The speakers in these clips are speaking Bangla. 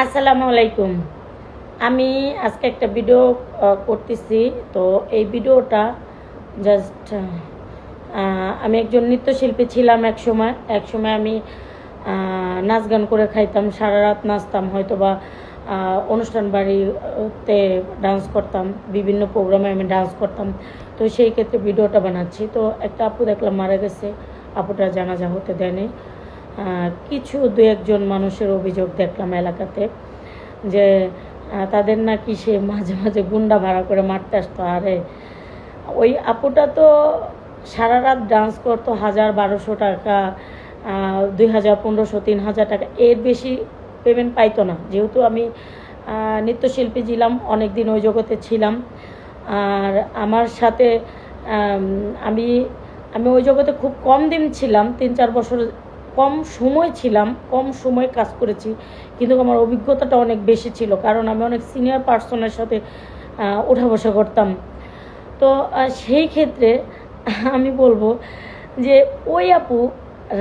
আসসালামু আলাইকুম। আমি আজকে একটা ভিডিও করতেছি। তো এই ভিডিওটা জাস্ট আমি একজন নৃত্যশিল্পী ছিলাম এক সময় আমি নাচ গান করে খাইতাম, সারা রাত নাচতাম, হয়তো বা অনুষ্ঠান বাড়িতে ডান্স করতাম, বিভিন্ন প্রোগ্রামে আমি ডান্স করতাম। তো সেই ক্ষেত্রে ভিডিওটা বানাচ্ছি। তো একটা আপু দেখলাম মারা গেছে, আপুটা জানাজা হতে দেয়নি। কিছু দু একজন মানুষের অভিযোগ দেখলাম এলাকাতে যে তাদের নাকি সে মাঝে মাঝে গুন্ডা ভাড়া করে মারতে আসতো। আরে ওই আপুটা তো সারা রাত ডান্স করতো, 1000-1200 টাকা, 2000, 1500, 3000 টাকা, এর বেশি পেমেন্ট পাইতো না। যেহেতু আমি নৃত্যশিল্পী ছিলাম, অনেক দিন ওই জগতে ছিলাম, আর আমার সাথে আমি আমি ওই জগতে খুব কম দিন ছিলাম, 3-4 বছর কম সময় ছিলাম, কম সময় কাজ করেছি, কিন্তু আমার অভিজ্ঞতাটা অনেক বেশি ছিল, কারণ আমি অনেক সিনিয়র পার্সনের সাথে ওঠা বসা করতাম। তো সেই ক্ষেত্রে আমি বলবো যে ওই আপু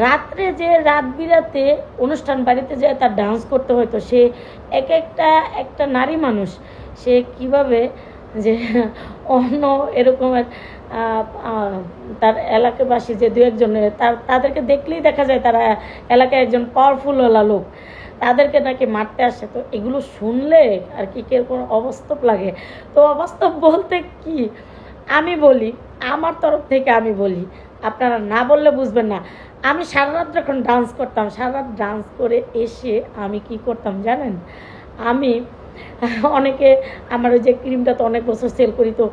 রাত্রে যে রাত বিরাতে অনুষ্ঠান বাড়িতে যায় তার ডান্স করতে হয়তো, সে একটা নারী মানুষ, সে কিভাবে যে অন্য এরকমের তার এলাকাবাসী যে দু একজনের তাদেরকে দেখলেই দেখা যায় তারা এলাকায় একজন পাওয়ারফুলওয়ালা লোক, তাদেরকে নাকি মারতে আসে। তো এগুলো শুনলে আর কি কিরকম অবাস্তব লাগে। তো অবাস্তব বলতে কি, আমি বলি আমার তরফ থেকে, আমি বলি, আপনারা না বললে বুঝবেন না। আমি সারা রাত যখন ডান্স করতাম, সারা রাত ডান্স করে এসে আমি কি করতাম জানেন? আমি অনেকে আমার ওই যে ক্রিমটা তো অনেক বছর সেল করি, তো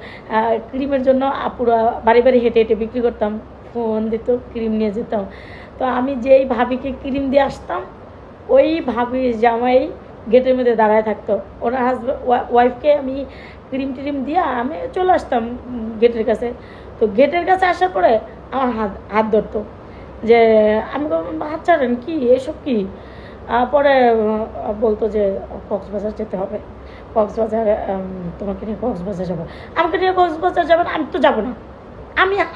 ক্রিমের জন্য আপুরা বাড়ি বাড়ি হেঁটে হেঁটে বিক্রি করতাম, ফোন দিত, ক্রিম নিয়ে যেতাম। তো আমি যেই ভাবিকে ক্রিম দিয়ে আসতাম, ওই ভাবি জামাই গেটের মধ্যে দাঁড়ায় থাকতো, ওনার ওয়াইফকে আমি ক্রিম টিরিম দিয়ে আমি চলে আসতাম গেটের কাছে। তো গেটের কাছে আসার পরে আমার হাত ধরতো, যে আমি হাত ছাড়েন, কি এসব কি? পরে বলতো যে কক্সবাজার যেতে হবে, কক্সবাজার, তোমাকে নিয়ে কক্সবাজার যাবো। আমাকে নিয়ে কক্সবাজার যাবেন? আমি তো যাবো না,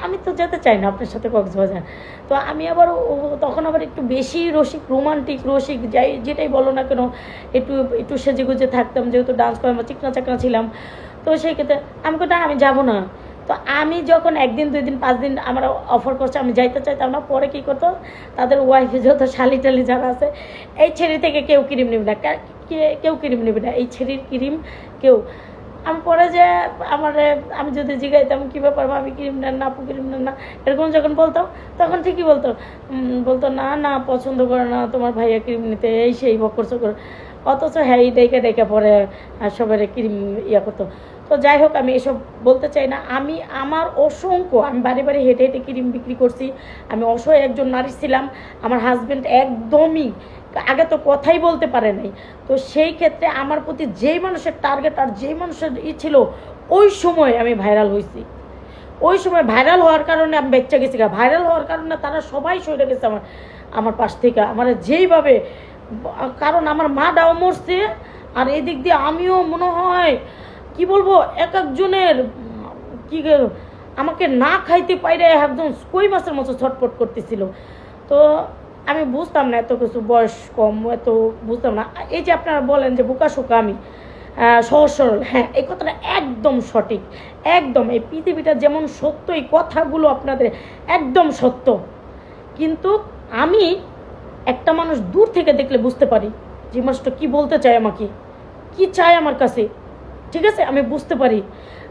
আমি তো যেতে চাই না আপনার সাথে কক্সবাজার। তো আমি আবার তখন আবার একটু বেশি রসিক, রোমান্টিক রসিক, যাই যেটাই বলো না কেন, একটু একটু সেজে গুজে থাকতাম, যেহেতু ডান্স করে আমরা চিকনা চাকনা ছিলাম। তো সেই ক্ষেত্রে আমি না, আমি যাবো না। তো আমি যখন 1 দিন 2 দিন 5 দিন আমার অফার করছে, আমি যাইতে চাইতাম না। পরে কী করতো, তাদের ওয়াইফে যত শালি টালি যারা আছে, এই ছেড়ি থেকে কেউ ক্রিম নেবে না, কেউ ক্রিম নেবে না, এই ছেড়ির ক্রিম কেউ। আমি পরে যে আমি যদি জিগাইতাম কী ব্যাপার, আমি ক্রিম নেন না, আপু ক্রিম নেন না, এরকম যখন বলতাম, তখন ঠিকই বলতো না না পছন্দ করে না তোমার ভাইয়া ক্রিম নিতে, এই সেই বকর চকর। অথচ হ্যাঁ ডেকে পরে সবাই ক্রিম করতো। তো যাই হোক, আমি এসব বলতে চাই না। আমার অসংখ্য, আমি বাড়ি বাড়ি হেঁটে হেঁটে ক্রিম বিক্রি করছি। আমি অসহায় একজন নারী ছিলাম। আমার হাজব্যান্ড একদমই আগে তো কথাই বলতে পারে নাই। তো সেই ক্ষেত্রে আমার প্রতি যেই মানুষের টার্গেট আর যেই মানুষের ছিল, ওই সময় আমি ভাইরাল হয়েছি। ওই সময় ভাইরাল হওয়ার কারণে আমি বেচ্চা গেছি, ভাইরাল হওয়ার কারণে তারা সবাই সরে গেছে আমার পাশ থেকে, আমার যেইভাবে, কারণ আমার মা ডাও মরছে, আর এদিক দিয়ে আমিও মনে হয় কি বলবো, একজনের কি আমাকে না খাইতে পাইরে একজন কই মাছের মতো ছটফট করতেছিল। তো আমি বুঝতাম না, এত কিছু বয়স কম, এত বুঝতাম না। এই যে আপনারা বলেন যে বোকাশোকা আমি, সহজ সরল, হ্যাঁ এই কথাটা একদম সঠিক, একদম। এই পৃথিবীটা যেমন সত্য, এই কথাগুলো আপনাদের একদম সত্য। কিন্তু আমি একটা মানুষ দূর থেকে দেখলে বুঝতে পারি যে মানুষটা কী বলতে চায়, আমাকে কি চায় আমার কাছে, ঠিক আছে, আমি বুঝতে পারি।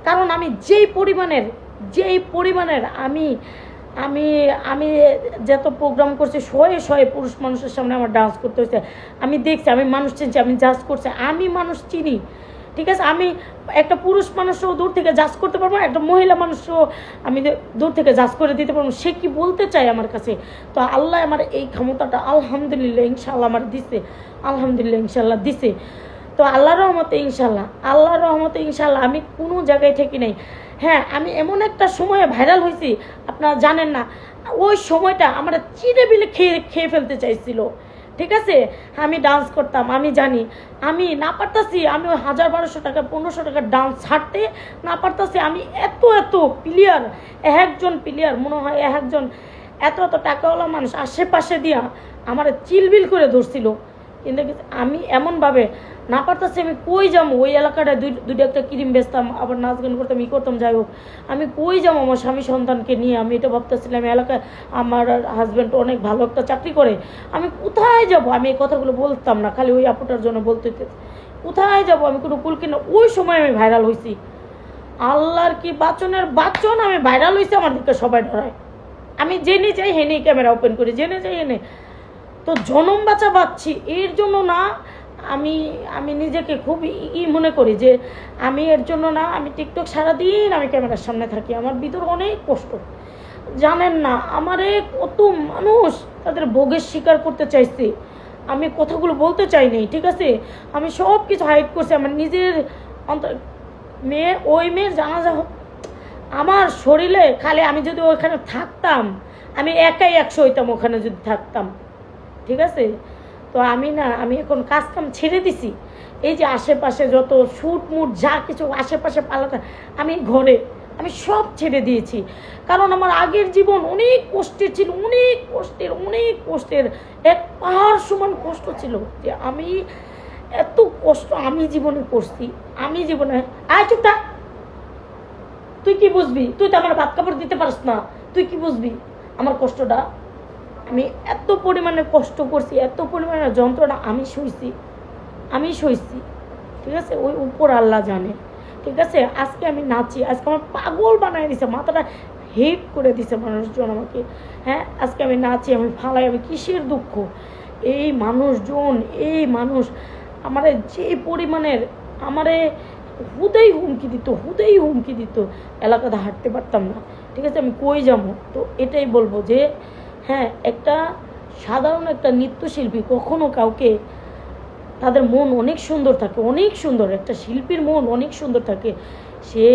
কারণ আমি যেই পরিমাণের আমি আমি আমি যত প্রোগ্রাম করছি, শয়ে পুরুষ মানুষের সামনে আমার ডান্স করতে হয়েছে। আমি দেখছি, আমি মানুষ চিনছি, আমি জাজ করছি, আমি মানুষ চিনি, ঠিক আছে। আমি একটা পুরুষ মানুষও দূর থেকে জাজ করতে পারবো, একটা মহিলা মানুষও আমি দূর থেকে জাজ করে দিতে পারবো সে কি বলতে চায় আমার কাছে। তো আল্লাহ আমার এই ক্ষমতাটা আলহামদুলিল্লাহ ইনশাআল্লাহ আমার দিছে, আলহামদুলিল্লাহ ইনশাআল্লাহ দিছে। তো আল্লাহর রহমতে ইনশাআল্লাহ আমি কোনো জায়গায় ঠেকি নাই। হ্যাঁ, আমি এমন একটা সময়ে ভাইরাল হয়েছি, আপনারা জানেন না, ওই সময়টা আমার চিড়ে বিলে খেয়ে ফেলতে চাইছিল, ঠিক আছে। আমি ডান্স করতাম, আমি জানি আমি না পারতাছি, আমি ওই 1000-1200 টাকা 1500 টাকার ডান্স ছাড়তে না পারতাছি। আমি এত প্লেয়ার, একজন প্লেয়ার মনে হয় একজন এত টাকাওয়ালা মানুষ আশেপাশে দিয়া আমার চিলবিল করে ধরছিল কিন্তু আমি এমনভাবে না পারতেছি, আমি কই যাবো ওই এলাকাটায় দুইটা একটা ক্রিম বেচতাম, আবার নাচ গান করতাম, করতাম, যাই হোক আমি কই যাবো আমার স্বামী সন্তানকে নিয়ে। আমি এটা ভাবতেছিলাম এলাকায় আমার হাজব্যান্ড অনেক ভালো একটা চাকরি করে, আমি কোথায় যাব? আমি এই কথাগুলো বলতাম না, খালি ওই আপুটার জন্য বলতে কোথায় যাব, আমি কোনো কুল কিনা। ওই সময় আমি ভাইরাল হয়েছি, আল্লাহর কি বাচনের বাচন, আমি ভাইরাল হয়েছি, আমার দিকে সবাই ডরায়। আমি জেনে যাই হেনে ক্যামেরা ওপেন করি, জেনে যাই হেনে। তো জনম বাঁচা পাচ্ছি এর জন্য না, আমি আমি নিজেকে খুব মনে করি যে আমি এর জন্য না, আমি টিকটক সারাদিন আমি ক্যামেরার সামনে থাকি, আমার ভিতর অনেক কষ্ট জানেন না। আমারে কত মানুষ তাদের ভোগের স্বীকার করতে চাইছে, আমি কথাগুলো বলতে চাইনি, ঠিক আছে, আমি সব কিছু হাইড করছি। আমার নিজের মেয়ে, ওই মেয়ের জানাজা আমার শরীরে খালি, আমি যদি ওইখানে থাকতাম আমি একাই 100 হইতাম ওখানে যদি থাকতাম, ঠিক আছে। তো আমি না, আমি এখন কাজ কাম ছেড়ে দিছি, এই যে আশেপাশে যত শুট মুট যা কিছু আশেপাশে পালাটা, আমি ঘরে আমি সব ছেড়ে দিয়েছি। কারণ আমার আগের জীবন অনেক কষ্টের ছিল, অনেক কষ্টের, এক পাহাড় সমান কষ্ট ছিল, যে আমি এত কষ্ট আমি জীবনে করছি, আমি জীবনে। আয় চুপ থাক, তুই কি বুঝবি? তুই তো আমার ভাত কাপড় দিতে পারিস না, তুই কি বুঝবি আমার কষ্টটা? আমি এত পরিমাণে কষ্ট করছি, এত পরিমাণে যন্ত্রণা আমি সইছি, ঠিক আছে, ওই উপর আল্লাহ জানে, ঠিক আছে। আজকে আমি নাচি, আজকে আমার পাগল বানাই দিছে, মাথাটা হেট করে দিছে মানুষজন আমাকে, হ্যাঁ। আজকে আমি নাচি, আমি ফালাই, আমি কিসের দুঃখ? এই মানুষজন, এই মানুষ আমারে যে পরিমাণের আমারে হুদেই হুমকি দিত, এলাকাতে হাঁটতে পারতাম না, ঠিক আছে, আমি কই যাবো? তো এটাই বলবো যে হ্যাঁ, একটা সাধারণ একটা নৃত্যশিল্পী কখনো কাউকে, তাদের মন অনেক সুন্দর থাকে, অনেক সুন্দর, একটা শিল্পীর মন অনেক সুন্দর থাকে, সে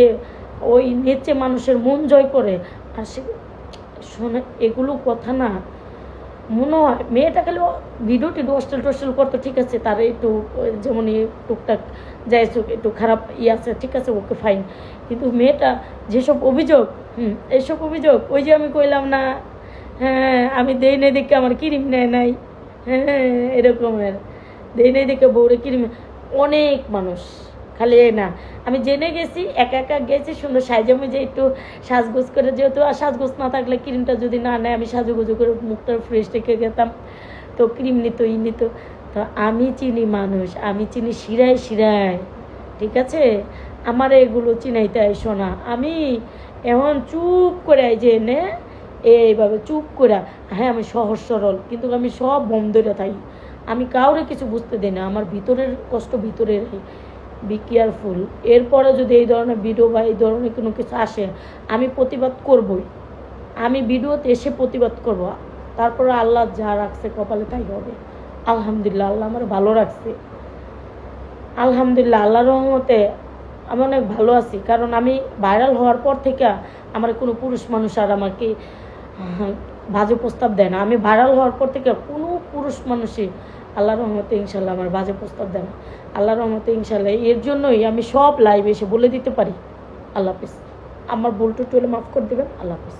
ওই নেচে মানুষের মন জয় করে। আর সে শোনে এগুলো কথা না, মনে হয় মেয়েটা খালি ভিডিও টিডিও টোস্টেল করতো, ঠিক আছে, তার একটু যেমন টুকটাক যাই একটু খারাপ আছে, ঠিক আছে, ওকে ফাইন। কিন্তু মেয়েটা যেসব অভিযোগ, এইসব অভিযোগ, ওই যে আমি কইলাম না, হ্যাঁ আমি দেই নাই দেখে আমার ক্রিম নেয় নাই, হ্যাঁ এরকমের দেই নাই দেখে বউরে ক্রিম, অনেক মানুষ খালি না। আমি জেনে গেছি, একা গেছি, সুন্দর সাইজে মুজে একটু সাজগোজ করে, যেহেতু আর সাজগোজ না থাকলে ক্রিমটা যদি না নেয়, আমি সাজুগুজু করে মুখটা ফ্রেশ রেখে যেতাম, তো ক্রিম নিত। তো আমি চিনি মানুষ, আমি চিনি শিরায়, ঠিক আছে, আমার এগুলো চিনাইতে আইসো না। আমি এখন চুপ করে যে নে এইভাবে চুপ করে, হ্যাঁ আমি সহজ সরল, কিন্তু আমি সব বন্ধ ধরে থাকি, আমি কাউরে কিছু বুঝতে দিই না, আমার ভিতরের কষ্ট ভিতরে রাখি। Be careful. এরপরে যদি এই ধরনের ভিডিও বা এই ধরনের কোনো কিছু আসে, আমি প্রতিবাদ করবই, আমি ভিডিওতে এসে প্রতিবাদ করব। তারপরে আল্লাহ যা রাখছে কপালে তাই হবে। আলহামদুলিল্লাহ, আল্লাহ আমার ভালো রাখছে, আলহামদুলিল্লাহ, আল্লাহর রহমতে আমি অনেক ভালো আছি। কারণ আমি ভাইরাল হওয়ার পর থেকে আমার কোনো পুরুষ মানুষ আর আমাকে বাজে প্রস্তাব দেয় না। আমি ভাইরাল হওয়ার পর থেকে কোনো পুরুষ মানুষই আল্লাহর রহমতে ইনশাল্লাহ আমার বাজে প্রস্তাব দেয় না, আল্লাহর রহমতে ইনশাল্লাহ। এর জন্যই আমি সব লাইভে এসে বলে দিতে পারি। আল্লাহ হাফিজ। আমার ভুল টুটু হলে মাফ করে দেবেন। আল্লাহ হাফিজ।